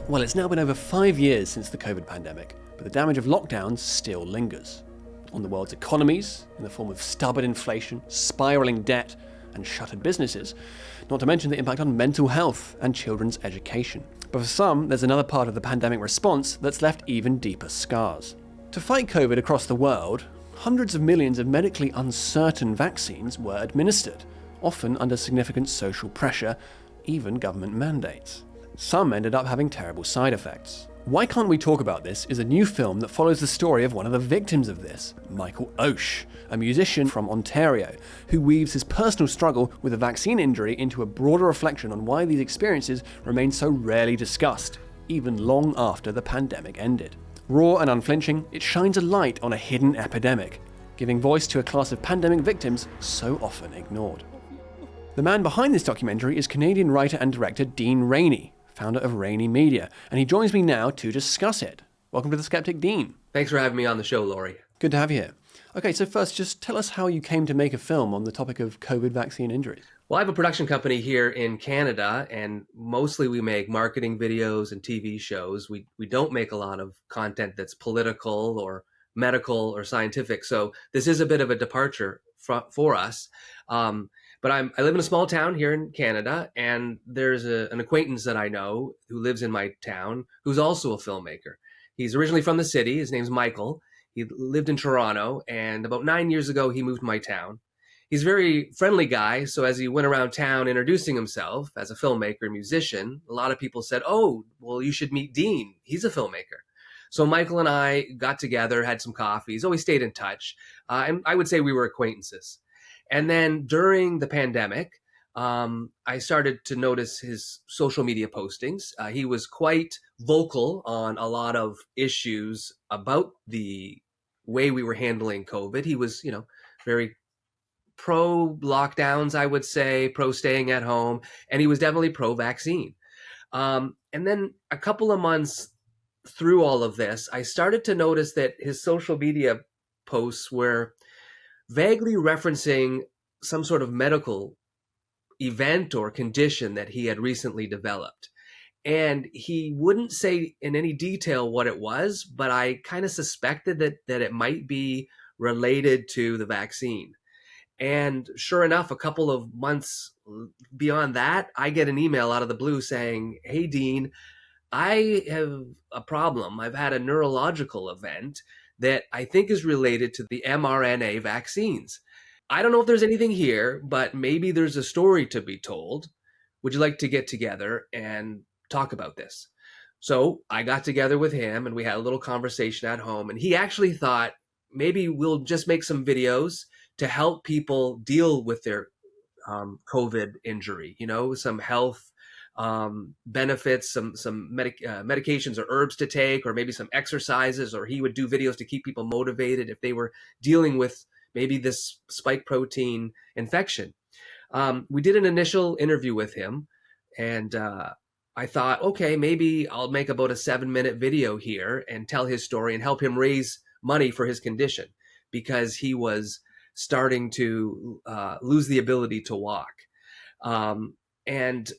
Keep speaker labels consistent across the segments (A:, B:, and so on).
A: Well, it's now been over 5 years since the COVID pandemic, but the damage of lockdowns still lingers. On the world's economies, in the form of stubborn inflation, spiralling debt, and shuttered businesses, not to mention the impact on mental health and children's education. But for some, there's another part of the pandemic response that's left even deeper scars. To fight COVID across the world, hundreds of millions of medically uncertain vaccines were administered, often under significant social pressure, even government mandates. Some ended up having terrible side effects. Why Can't We Talk About This is a new film that follows the story of one of the victims of this, Michael Osh, a musician from Ontario, who weaves his personal struggle with a vaccine injury into a broader reflection on why these experiences remain so rarely discussed, even long after the pandemic ended. Raw and unflinching, it shines a light on a hidden epidemic, giving voice to a class of pandemic victims so often ignored. The man behind this documentary is Canadian writer and director Dean Rainey, founder of Rainey Media, and he joins me now to discuss it. Welcome to The Sceptic, Dean.
B: Thanks for having me on the show, Laurie.
A: Good to have you here. Okay, so first, just tell us how you came to make a film on the topic of COVID vaccine injuries.
B: Well, I have a production company here in Canada, and mostly we make marketing videos and TV shows. We don't make a lot of content that's political or medical or scientific, so this is a bit of a departure for us. But I live in a small town here in Canada, and there's an acquaintance that I know who lives in my town who's also a filmmaker. He's originally from the city. His name's Michael. He lived in Toronto, and about 9 years ago, he moved to my town. He's a very friendly guy, so as he went around town introducing himself as a filmmaker and musician, a lot of people said, "Oh, well, you should meet Dean. He's a filmmaker." So Michael and I got together, had some coffees, always stayed in touch, and I would say we were acquaintances. And then during the pandemic, I started to notice his social media postings. He was quite vocal on a lot of issues about the way we were handling COVID. He was, very pro lockdowns, I would say, pro staying at home, and he was definitely pro vaccine. And then a couple of months through all of this, I started to notice that his social media posts were vaguely referencing some sort of medical event or condition that he had recently developed. And he wouldn't say in any detail what it was, but I kind of suspected that it might be related to the vaccine. And sure enough, a couple of months beyond that, I get an email out of the blue saying, "Hey, Dean, I have a problem. I've had a neurological event that I think is related to the mRNA vaccines. I don't know if there's anything here, but maybe there's a story to be told. Would you like to get together and talk about this?" So I got together with him and we had a little conversation at home. And he actually thought maybe we'll just make some videos to help people deal with their COVID injury, some health benefits, some medications or herbs to take, or maybe some exercises, or he would do videos to keep people motivated if they were dealing with maybe this spike protein infection. We did an initial interview with him, and I thought, okay, maybe I'll make about a 7-minute video here and tell his story and help him raise money for his condition, because he was starting to lose the ability to walk. And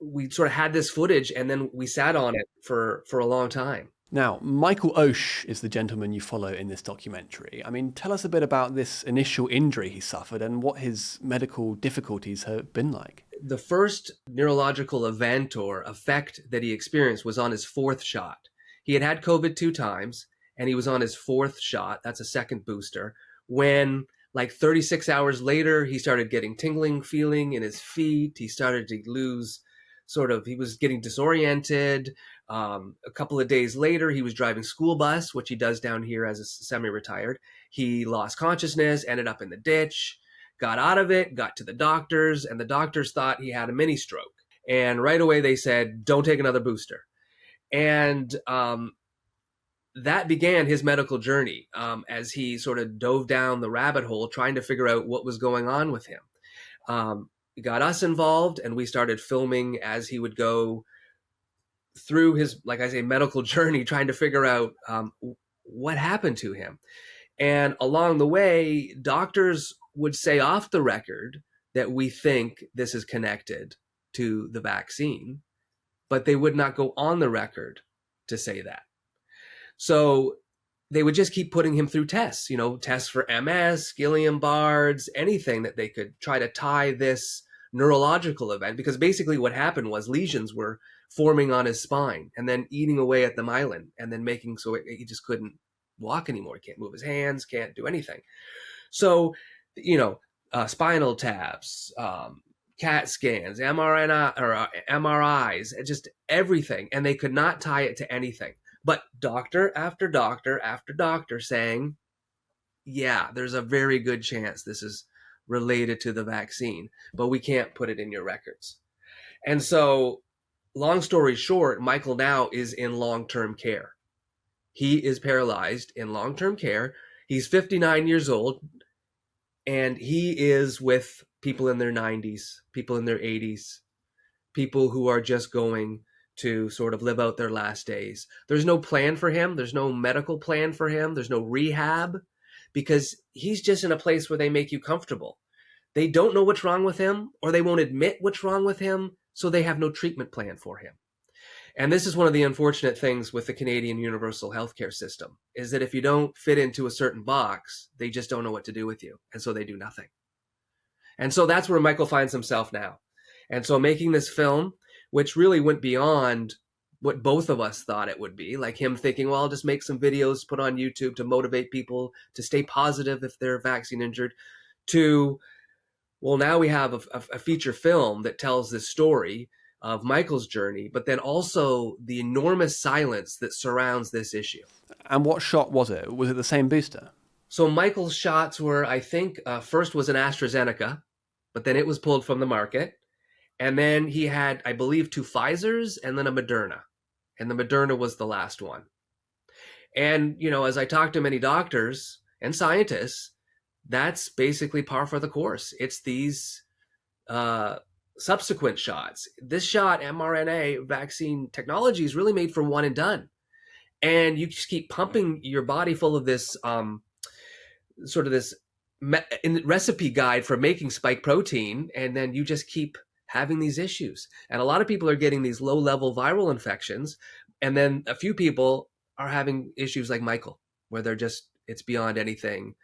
B: we sort of had this footage, and then we sat on it for a long time.
A: Now, Michael Osh is the gentleman you follow in this documentary. I mean, tell us a bit about this initial injury he suffered and what his medical difficulties have been like.
B: The first neurological event or effect that he experienced was on his 4th shot. He had COVID 2 times, and he was on his 4th shot. That's a second booster. When, like 36 hours later, he started getting tingling feeling in his feet. He started to lose he was getting disoriented. A couple of days later, he was driving school bus, which he does down here as a semi-retired. He lost consciousness, ended up in the ditch, got out of it, got to the doctors, and the doctors thought he had a mini stroke. And right away they said, "Don't take another booster." And that began his medical journey as he sort of dove down the rabbit hole trying to figure out what was going on with him. He got us involved, and we started filming as he would go through his, like I say, medical journey, trying to figure out what happened to him. And along the way, doctors would say off the record that we think this is connected to the vaccine. but they would not go on the record to say that. So they would just keep putting him through tests, tests for MS, Guillain-Barré's, anything that they could try to tie this neurological event, because basically what happened was lesions were forming on his spine and then eating away at the myelin and then making so he just couldn't walk anymore. He can't move his hands, can't do anything. So, spinal taps, CAT scans, MRIs, just everything. And they could not tie it to anything. But doctor after doctor after doctor saying, yeah, there's a very good chance this is related to the vaccine, but we can't put it in your records. And so, long story short, Michael now is in long-term care. He is paralyzed in long-term care. He's 59 years old, and he is with people in their 90s, people in their 80s, people who are just going to sort of live out their last days. There's no plan for him. There's no medical plan for him. There's no rehab, because he's just in a place where they make you comfortable. They don't know what's wrong with him, or they won't admit what's wrong with him, so they have no treatment plan for him. And this is one of the unfortunate things with the Canadian universal healthcare system, is that if you don't fit into a certain box, they just don't know what to do with you. And so they do nothing. And so that's where Michael finds himself now. And so making this film, which really went beyond what both of us thought it would be, like him thinking, well, I'll just make some videos, put on YouTube to motivate people to stay positive if they're vaccine injured, to, well, now we have a feature film that tells this story of Michael's journey, but then also the enormous silence that surrounds this issue.
A: And what shot was it? Was it the same booster?
B: So Michael's shots were, I think, first was an AstraZeneca, but then it was pulled from the market. And then he had, I believe, 2 Pfizers and then a Moderna. And the Moderna was the last one. And, as I talked to many doctors and scientists, that's basically par for the course. It's these subsequent shots. This shot, mRNA vaccine technology, is really made for one and done. And you just keep pumping your body full of this sort of this recipe guide for making spike protein, and then you just keep having these issues. And a lot of people are getting these low-level viral infections, and then a few people are having issues like Michael, where it's beyond anything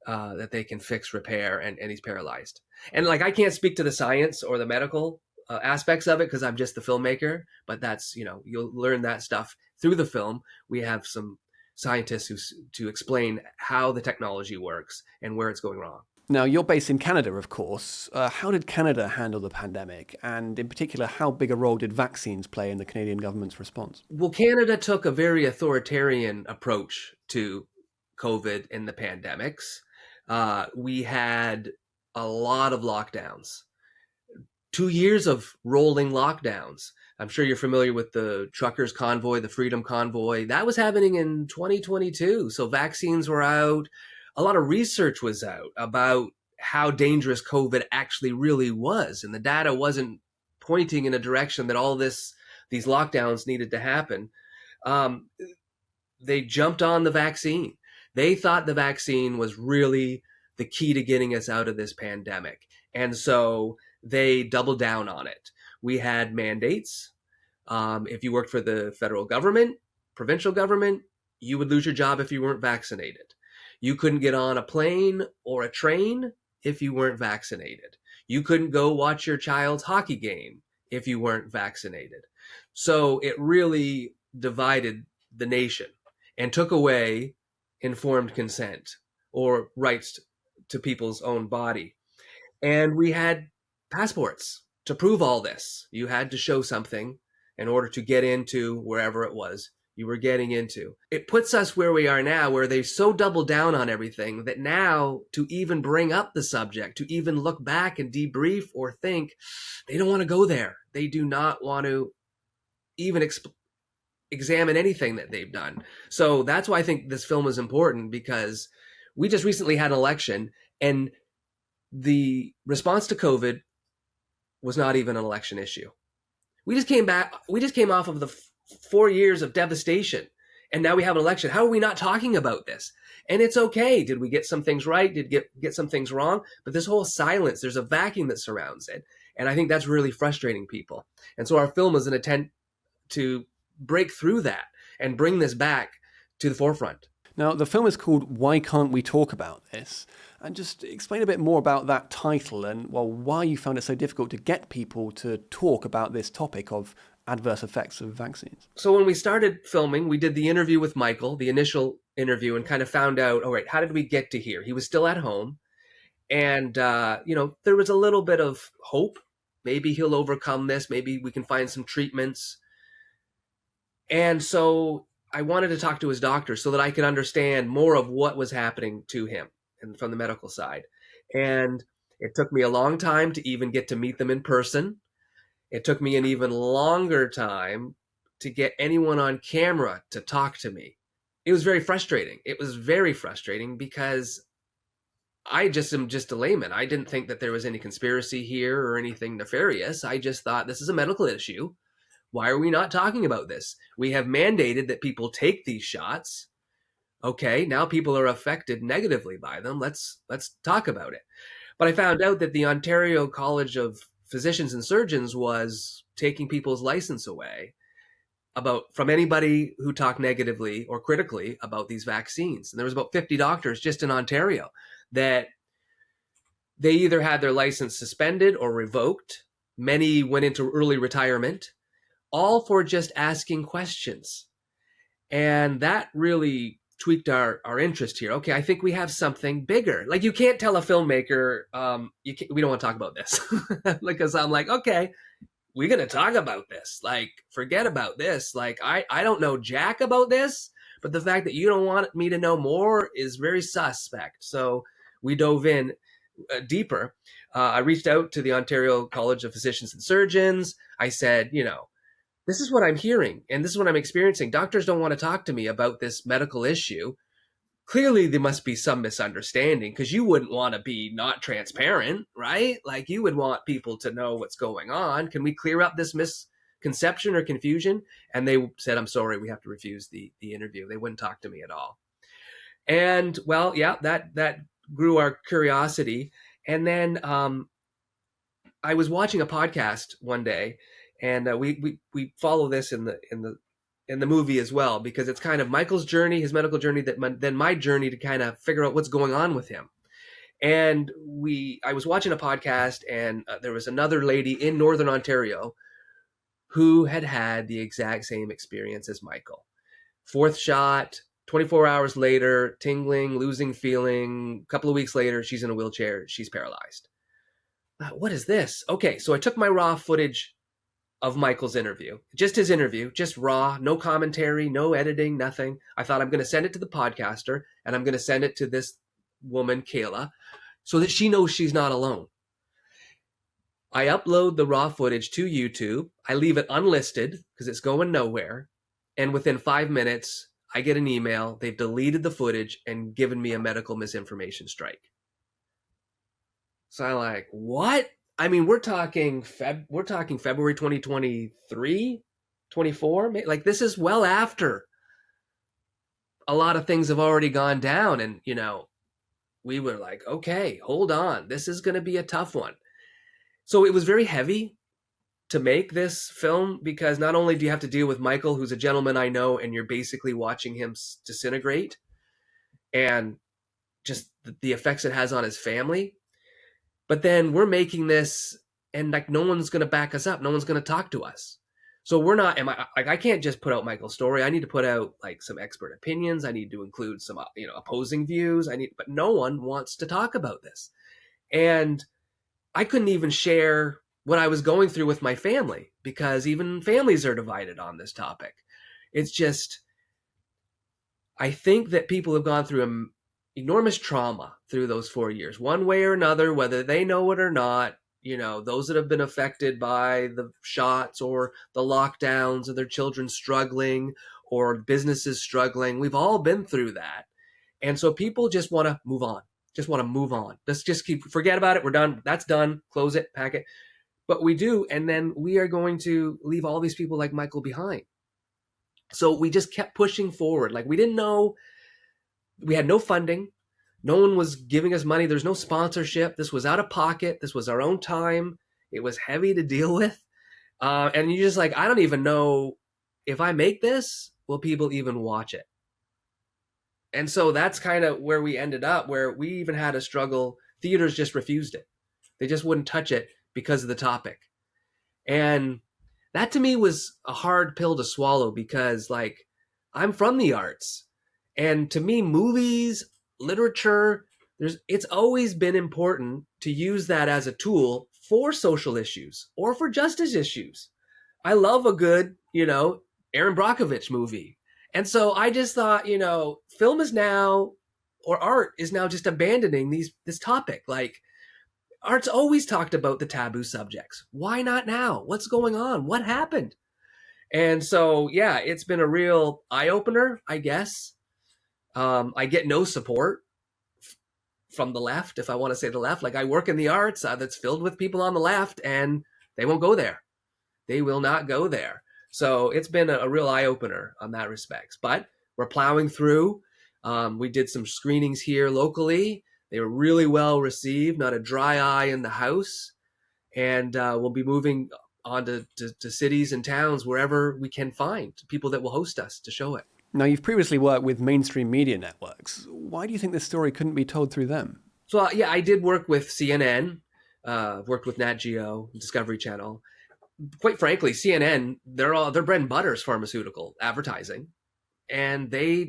B: that they can fix, repair, and he's paralyzed. And I can't speak to the science or the medical aspects of it because I'm just the filmmaker, but that's, you'll learn that stuff through the film. We have some scientists to explain how the technology works and where it's going wrong.
A: Now, you're based in Canada, of course. How did Canada handle the pandemic? And in particular, how big a role did vaccines play in the Canadian government's response?
B: Well, Canada took a very authoritarian approach to COVID and the pandemics. We had a lot of lockdowns, 2 years of rolling lockdowns. I'm sure you're familiar with the truckers' convoy, the Freedom Convoy. That was happening in 2022. So vaccines were out. A lot of research was out about how dangerous COVID actually really was. And the data wasn't pointing in a direction that all these lockdowns needed to happen. They jumped on the vaccine. They thought the vaccine was really the key to getting us out of this pandemic. And so they doubled down on it. We had mandates. If you worked for the federal government, provincial government, you would lose your job if you weren't vaccinated. You couldn't get on a plane or a train if you weren't vaccinated. You couldn't go watch your child's hockey game if you weren't vaccinated. So it really divided the nation and took away informed consent or rights to people's own body. And we had passports to prove all this. You had to show something in order to get into wherever it was you were getting into. It puts us where we are now, where they so double down on everything that now to even bring up the subject, to even look back and debrief or think, they don't want to go there. They do not want to even examine anything that they've done. So that's why I think this film is important, because we just recently had an election and the response to COVID was not even an election issue. We just came off of the 4 years of devastation, and now we have an election. How are we not talking about this? And it's okay. Did we get some things right? Did get some things wrong? But this whole silence, there's a vacuum that surrounds it. And I think that's really frustrating people. And so our film is an attempt to break through that and bring this back to the forefront.
A: Now, the film is called Why Can't We Talk About This? And just explain a bit more about that title and, well, why you found it so difficult to get people to talk about this topic of adverse effects of vaccines.
B: So when we started filming, we did the interview with Michael, the initial interview, and kind of found out, all right, how did we get to here? He was still at home. And, there was a little bit of hope. Maybe he'll overcome this. Maybe we can find some treatments. And so I wanted to talk to his doctor so that I could understand more of what was happening to him and from the medical side. And it took me a long time to even get to meet them in person. It took me an even longer time to get anyone on camera to talk to me. It was very frustrating. It was very frustrating because I just am just a layman. I didn't think that there was any conspiracy here or anything nefarious. I just thought this is a medical issue. Why are we not talking about this? We have mandated that people take these shots. Okay, now people are affected negatively by them. Let's talk about it. But I found out that the Ontario College of Physicians and Surgeons was taking people's license away from anybody who talked negatively or critically about these vaccines. And there was about 50 doctors just in Ontario that they either had their license suspended or revoked. Many went into early retirement, all for just asking questions. And that really tweaked our interest here. Okay, I think we have something bigger. Like, you can't tell a filmmaker, we don't want to talk about this. Because I'm like, okay, we're going to talk about this. Like, forget about this. Like, I don't know jack about this, but the fact that you don't want me to know more is very suspect. So we dove in deeper. I reached out to the Ontario College of Physicians and Surgeons. I said, this is what I'm hearing, and this is what I'm experiencing. Doctors don't want to talk to me about this medical issue. Clearly, there must be some misunderstanding, because you wouldn't want to be not transparent, right? Like, you would want people to know what's going on. Can we clear up this misconception or confusion? And they said, I'm sorry, we have to refuse the interview. They wouldn't talk to me at all. And, well, yeah, that grew our curiosity. And then I was watching a podcast one day, and we follow this in the movie as well, because it's kind of Michael's journey, his medical journey, then my journey to kind of figure out what's going on with him. And I was watching a podcast, and there was another lady in Northern Ontario who had the exact same experience as Michael. 4th shot, 24 hours later, tingling, losing feeling. A couple of weeks later, she's in a wheelchair. She's paralyzed. What is this? Okay, so I took my raw footage of Michael's interview, just his interview, just raw, no commentary, no editing, nothing. I thought, I'm going to send it to the podcaster, and I'm going to send it to this woman, Kayla, so that she knows she's not alone. I upload the raw footage to YouTube. I leave it unlisted because it's going nowhere. And within 5 minutes, I get an email. They've deleted the footage and given me a medical misinformation strike. So I'm like, what? I mean, we're talking February 2023, 24. Like, this is well after a lot of things have already gone down. And, we were like, okay, hold on. This is going to be a tough one. So it was very heavy to make this film, because not only do you have to deal with Michael, who's a gentleman I know, and you're basically watching him disintegrate, and just the effects it has on his family. But then we're making this, and like, no one's going to back us up. No one's going to talk to us. So we're not, I can't just put out Michael's story. I need to put out like some expert opinions. I need to include some, opposing views. But no one wants to talk about this. And I couldn't even share what I was going through with my family, because even families are divided on this topic. It's just, I think that people have gone through enormous trauma through those 4 years, one way or another, whether they know it or not. Those that have been affected by the shots or the lockdowns, or their children struggling, or businesses struggling. We've all been through that. And so people just want to move on, Let's just forget about it. We're done. That's done. Close it, pack it. But we do. And then we are going to leave all these people like Michael behind. So we just kept pushing forward. Like, we didn't know. We had no funding. No one was giving us money. There's no sponsorship. This was out of pocket. This was our own time. It was heavy to deal with. And you're just like, I don't even know if I make this, will people even watch it? And so that's kind of where we ended up, where we even had a struggle. Theaters just refused it. They just wouldn't touch it because of the topic. And that to me was a hard pill to swallow because, like, I'm from the arts. And to me, movies, literature, it's always been important to use that as a tool for social issues or for justice issues. I love a good, Aaron Brockovich movie. And so I just thought, film is now, or art is now just abandoning this topic. Like, art's always talked about the taboo subjects. Why not now? What's going on? What happened? And so, yeah, it's been a real eye-opener, I guess. I get no support from the left, if I want to say the left. Like, I work in the arts that's filled with people on the left, and they won't go there. They will not go there. So it's been a real eye-opener on that respect. But we're plowing through. We did some screenings here locally. They were really well received, not a dry eye in the house. And we'll be moving on to cities and towns wherever we can find people that will host us to show it.
A: Now, you've previously worked with mainstream media networks. Why do you think this story couldn't be told through them?
B: So, yeah, I did work with CNN, worked with Nat Geo, Discovery Channel. Quite frankly, CNN, their bread and butter is pharmaceutical advertising. And they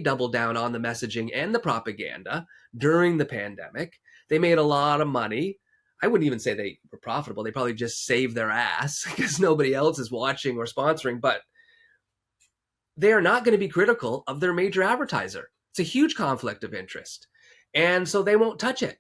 B: doubled down on the messaging and the propaganda during the pandemic. They made a lot of money. I wouldn't even say they were profitable. They probably just saved their ass because nobody else is watching or sponsoring. But they are not going to be critical of their major advertiser. It's a huge conflict of interest. And so they won't touch it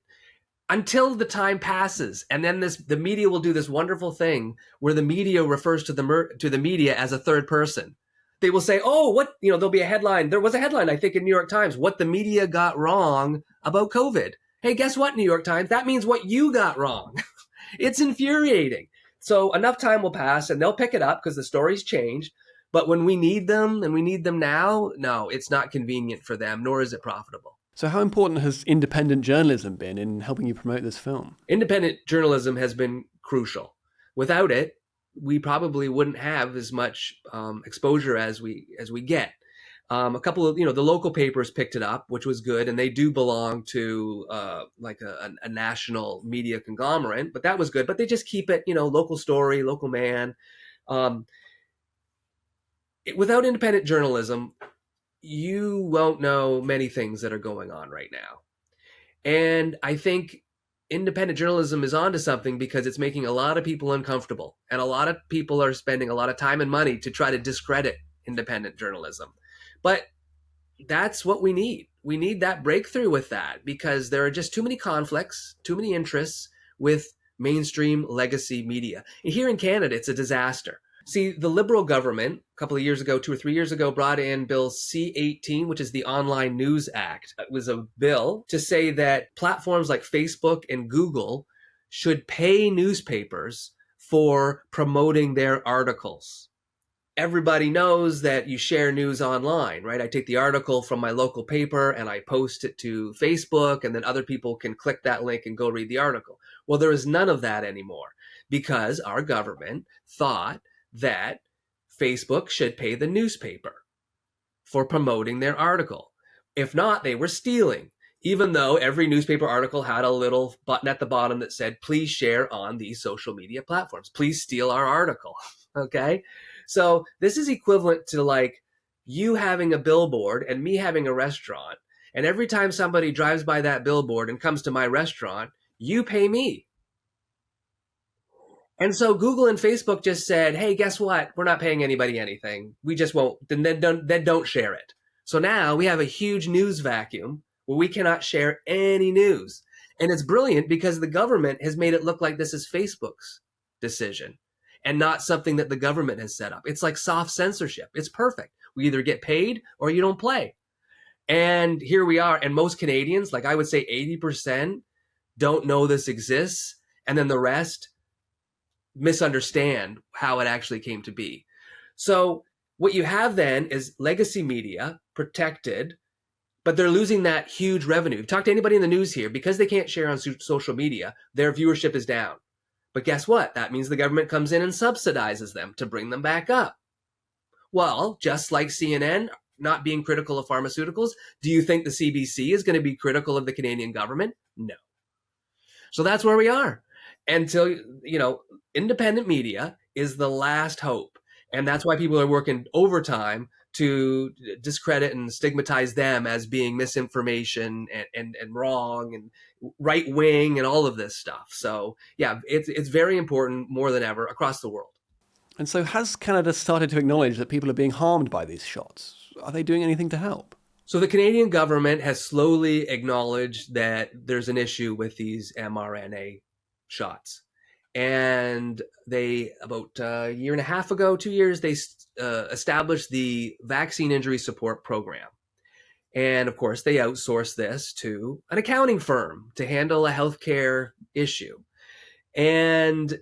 B: until the time passes. And then the media will do this wonderful thing where the media refers to the media as a third person. They will say, there'll be a headline. There was a headline, I think, in New York Times, what the media got wrong about COVID. Hey, guess what, New York Times? That means what you got wrong. It's infuriating. So enough time will pass and they'll pick it up because the story's changed. But when we need them and we need them now, no, it's not convenient for them, nor is it profitable.
A: So how important has independent journalism been in helping you promote this film?
B: Independent journalism has been crucial. Without it, we probably wouldn't have as much exposure as we get. A couple of, the local papers picked it up, which was good. And they do belong to like a national media conglomerate, but that was good. But they just keep it, local story, local man. Without independent journalism, you won't know many things that are going on right now. And I think independent journalism is onto something because it's making a lot of people uncomfortable. And a lot of people are spending a lot of time and money to try to discredit independent journalism. But that's what we need. We need that breakthrough with that because there are just too many conflicts, too many interests with mainstream legacy media. And here in Canada, it's a disaster. See, the Liberal government, a couple of years ago, 2 or 3 years ago, brought in Bill C-18, which is the Online News Act. It was a bill to say that platforms like Facebook and Google should pay newspapers for promoting their articles. Everybody knows that you share news online, right? I take the article from my local paper and I post it to Facebook, and then other people can click that link and go read the article. Well, there is none of that anymore because our government thought that Facebook should pay the newspaper for promoting their article. If not, they were stealing, even though every newspaper article had a little button at the bottom that said, please share on these social media platforms. Please steal our article, okay? So this is equivalent to like you having a billboard and me having a restaurant. And every time somebody drives by that billboard and comes to my restaurant, you pay me. And so Google and Facebook just said, hey, guess what? We're not paying anybody anything. We just won't, then don't share it. So now we have a huge news vacuum where we cannot share any news. And it's brilliant because the government has made it look like this is Facebook's decision and not something that the government has set up. It's like soft censorship. It's perfect. We either get paid or you don't play. And here we are. And most Canadians, like I would say 80%, don't know this exists. And then the rest misunderstand how it actually came to be. So what you have then is legacy media protected, but they're losing that huge revenue. If you talk to anybody in the news here, because they can't share on social media, their viewership is down But guess what? That means the government comes in and subsidizes them to bring them back up. Well, just like CNN not being critical of pharmaceuticals, do you think the CBC is going to be critical of the Canadian government? No. So that's where we are. Until, independent media is the last hope. And that's why people are working overtime to discredit and stigmatize them as being misinformation and wrong and right wing and all of this stuff. So yeah, it's very important more than ever across the world.
A: And so has Canada started to acknowledge that people are being harmed by these shots? Are they doing anything to help?
B: So the Canadian government has slowly acknowledged that there's an issue with these mRNA shots. And they, about a year and a half ago, 2 years, they established the Vaccine Injury Support Program. And of course, they outsourced this to an accounting firm to handle a healthcare issue. And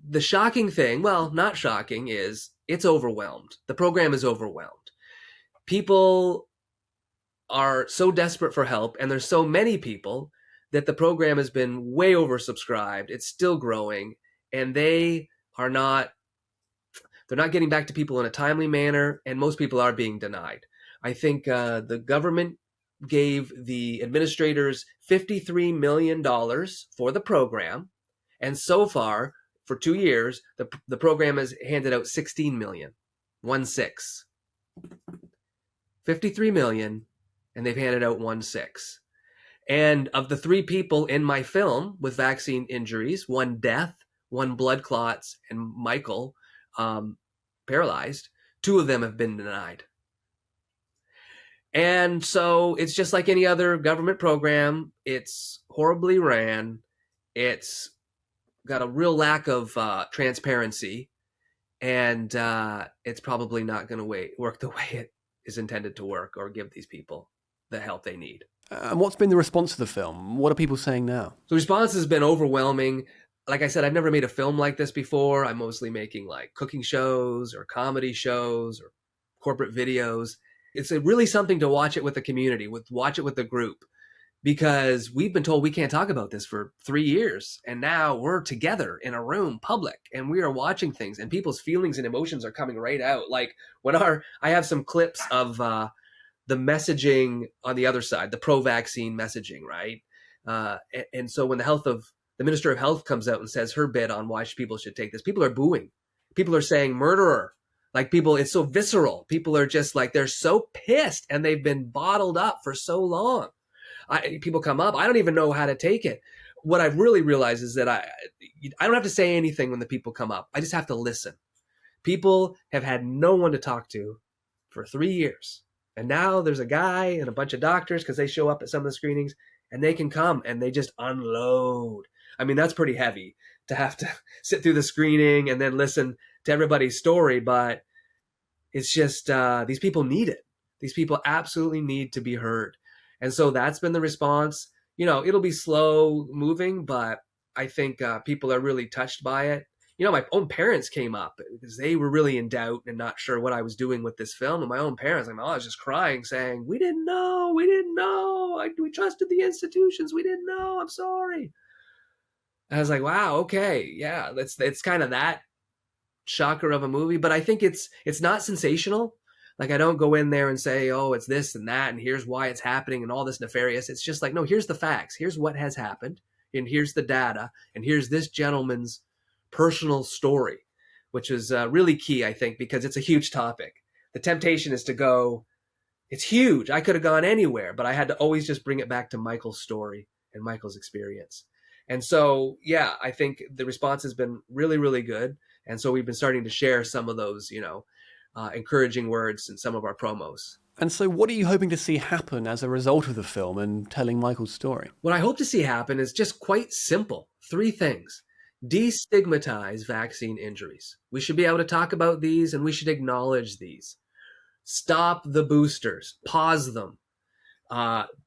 B: the shocking thing, well, not shocking, is it's overwhelmed. The program is overwhelmed. People are so desperate for help, and there's so many people that the program has been way oversubscribed. It's still growing, and they're not getting back to people in a timely manner, and most people are being denied. I think the government gave the administrators $53 million for the program, and so far, for 2 years, the program has handed out $16 million. 1-6. $53 million, and they've handed out 1-6. And of the 3 people in my film with vaccine injuries, 1 death, 1 blood clots, and Michael paralyzed, 2 of them have been denied. And so it's just like any other government program. It's horribly ran. It's got a real lack of transparency, and it's probably not going to work the way it is intended to work or give these people the help they need.
A: And what's been the response to the film? What are people saying now?
B: The response has been overwhelming. Like I said, I've never made a film like this before. I'm mostly making like cooking shows or comedy shows or corporate videos. It's really something to watch it with the community, watch it with the group, because we've been told we can't talk about this for 3 years. And now we're together in a room, public, and we are watching things, and people's feelings and emotions are coming right out. Like I have some clips of the messaging on the other side, the pro-vaccine messaging, right? And so when the Minister of Health comes out and says her bit on why people should take this, people are booing. People are saying murderer. Like it's so visceral. People are just like, they're so pissed, and they've been bottled up for so long. People come up, I don't even know how to take it. What I've really realized is that I don't have to say anything when the people come up. I just have to listen. People have had no one to talk to for 3 years. And now there's a guy and a bunch of doctors, because they show up at some of the screenings, and they can come and they just unload. I mean, that's pretty heavy to have to sit through the screening and then listen to everybody's story. But it's just, these people need it. These people absolutely need to be heard. And so that's been the response. It'll be slow moving, but I think people are really touched by it. My own parents came up because they were really in doubt and not sure what I was doing with this film. And my own parents, I was just crying, saying, we didn't know. We trusted the institutions. We didn't know. I'm sorry. And I was like, wow, okay. Yeah, it's kind of that shocker of a movie. But I think it's not sensational. Like, I don't go in there and say, oh, it's this and that, and here's why it's happening and all this nefarious. It's just like, no, here's the facts. Here's what has happened, and here's the data, and here's this gentleman's personal story, which is really key, I think, because it's a huge topic. The temptation is to go, it's huge. I could have gone anywhere, but I had to always just bring it back to Michael's story and Michael's experience. And so, yeah, I think the response has been really, really good. And so we've been starting to share some of those, encouraging words in some of our promos.
A: And so what are you hoping to see happen as a result of the film and telling Michael's story?
B: What I hope to see happen is just quite simple. 3 things. Destigmatize vaccine injuries. We should be able to talk about these, and we should acknowledge these. Stop the boosters. Pause them.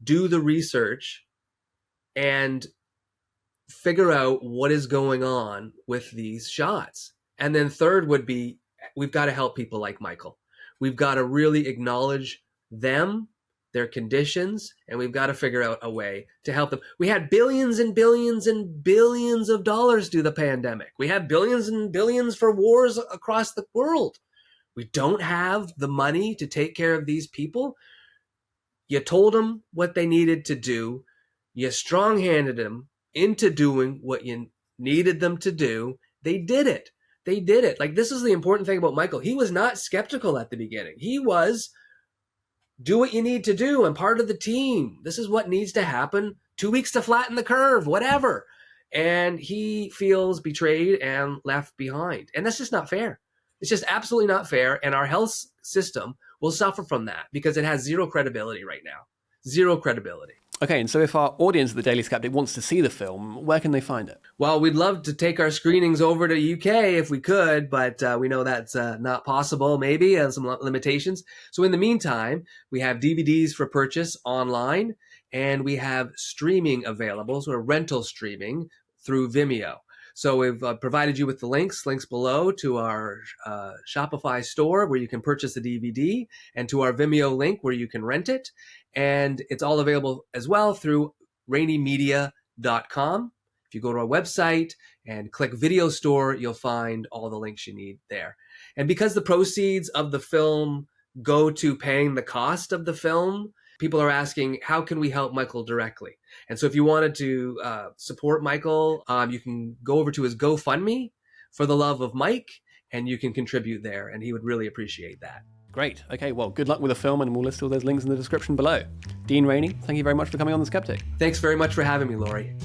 B: Do the research and figure out what is going on with these shots. And then third would be, we've got to help people like Michael. We've got to really acknowledge them their conditions, and we've got to figure out a way to help them. We had billions and billions and billions of dollars due the pandemic. We had billions and billions for wars across the world. We don't have the money to take care of these people. You told them what they needed to do. You strong-handed them into doing what you needed them to do. They did it. They did it. Like, this is the important thing about Michael. He was not skeptical at the beginning. He was, do what you need to do. I'm part of the team. This is what needs to happen. 2 weeks to flatten the curve, whatever. And he feels betrayed and left behind. And that's just not fair. It's just absolutely not fair. And our health system will suffer from that because it has zero credibility right now. Zero credibility.
A: Okay, and so if our audience of The Daily Skeptic wants to see the film, where can they find it?
B: Well, we'd love to take our screenings over to UK if we could, but we know that's not possible, maybe, and some limitations. So in the meantime, we have DVDs for purchase online, and we have streaming available, so rental streaming through Vimeo. So we've provided you with the links below to our Shopify store where you can purchase the DVD, and to our Vimeo link where you can rent it. And it's all available as well through raineymedia.com. If you go to our website and click video store, you'll find all the links you need there. And because the proceeds of the film go to paying the cost of the film, people are asking, how can we help Michael directly? And so if you wanted to support Michael, you can go over to his GoFundMe for the love of Mike, and you can contribute there, and he would really appreciate that.
A: Great. Okay, well, good luck with the film, and we'll list all those links in the description below. Dean Rainey, thank you very much for coming on The Skeptic.
B: Thanks very much for having me, Laurie.